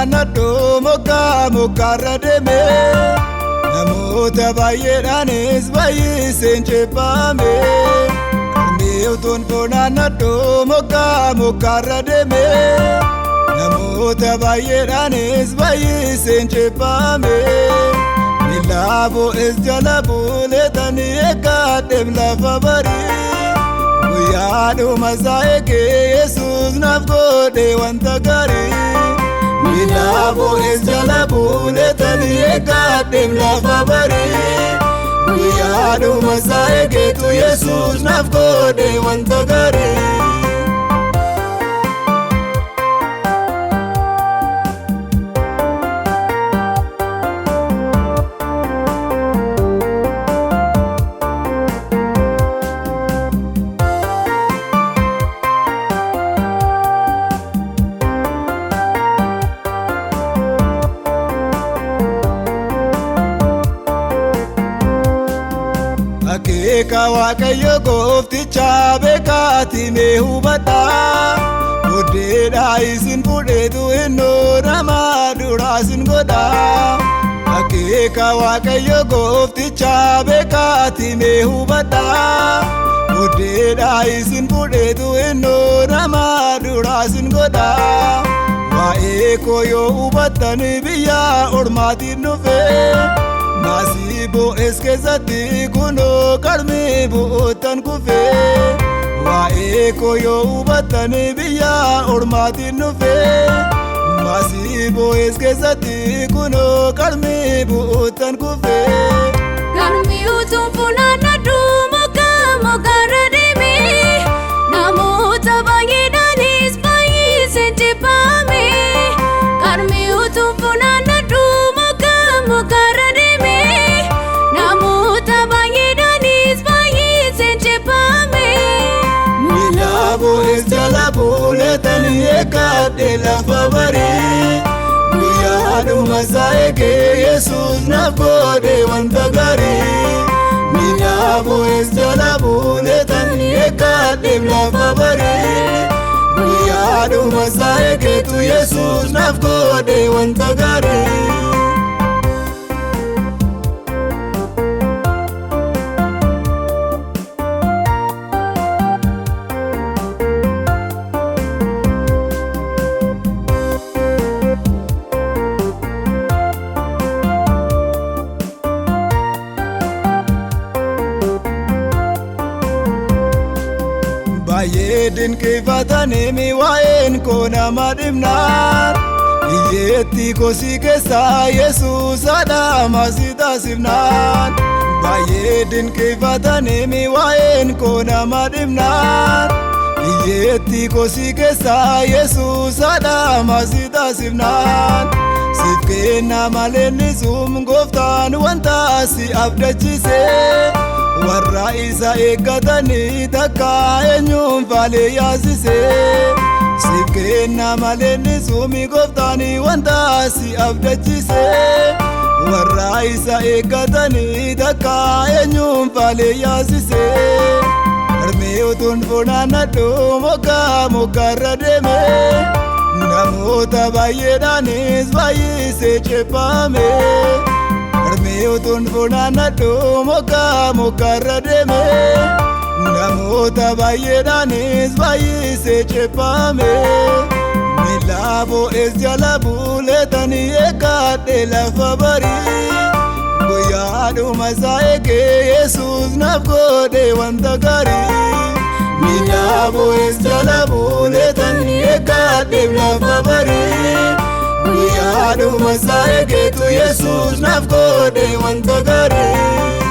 funaannadhu moggaarra deeme namoota baay'eedhaanis baay'iseen ceephame qarmii utuun funaannadhu moggaarra deeme namoota baay'eedhaanis baay'iseen ceephame miila bo'ees jala buleetanii eeggadheem lafa barii guyyaadhuma isaa eegee Yesuus naaf godhe wanta gaarii miila bo'ees jala buleetanii eeggadheem lafa barii guyyaadhuma isaa eegeetu Yesuus naaf godhe wanta gaarii. Akeeka Waaqayyo goofticha beekaati mee hubadha booddeedhaa isin fudheetu innoo nama duraa isin godha Akeeka Waaqayyo goofticha beekaati mee hubadha booddeedhaa isin fudheetu innoo nama duraa isin godha waa'ee koo yoo hubattan biyya ormaatiin dhufee Maasii bo'ees keessatti kunoo qarmii bu'ootan kufee waa'ee koo yoo hubattan biyya ormaatiin dhufee Maasii bo'ees keessatti kunoo qarmii bu'ootan kufee qarmii utuun funaannadhu moggaarra deeme namoota baay'eedhaanis baay'iseen ceephame qarmii utuun funaannadhu moggaarra deeme bo'ees jala buleetanii eeggadhe lafa barii guyyaadhuma isaa eegee Yesuus naaf godhe wanta gaarii miila bo'ees jala buleetanii eeggadhe lafa barii guyyaadhuma isaa eegeetu Yesuus naaf godhe wanta gaarii. Baay'ee dinqifatanii waa'een koo nama dhibnaan iyyeetti kosii keessaa Yesuus adhaama si taasifnaan baay'ee dinqifatanii waa'een koo nama dhibnaan iyyeetti kosii keessaa Yesuus adhaama si taasifnaan siif kenna malee nisum gooftaan wanta si abdachiisee warra isa eeggatanii takka eenyuun faalee yaasisee siif kenna malee nisum gooftaan wanta si abdachiisee warra isa eeggatanii takka eenyuun faalee yaasisee qarmii utuun funaannadhu moggaarra deeme namoota baay'eedhaanis baay'isee ceephame qarmii utuun funaannadhu moggaarra deeme namoota baay'eedhaanis baay'isee ceephame miila bo'ees jala buleetanii eeggadhe lafa barii guyyaadhuma isaa eegee Yesuus naaf godhe wanta gaarii miila bo'ees jala buleetanii eeggadhe lafa barii guyyaadhuma isaa eegeetu Yesuus naaf godhe wanta gaarii.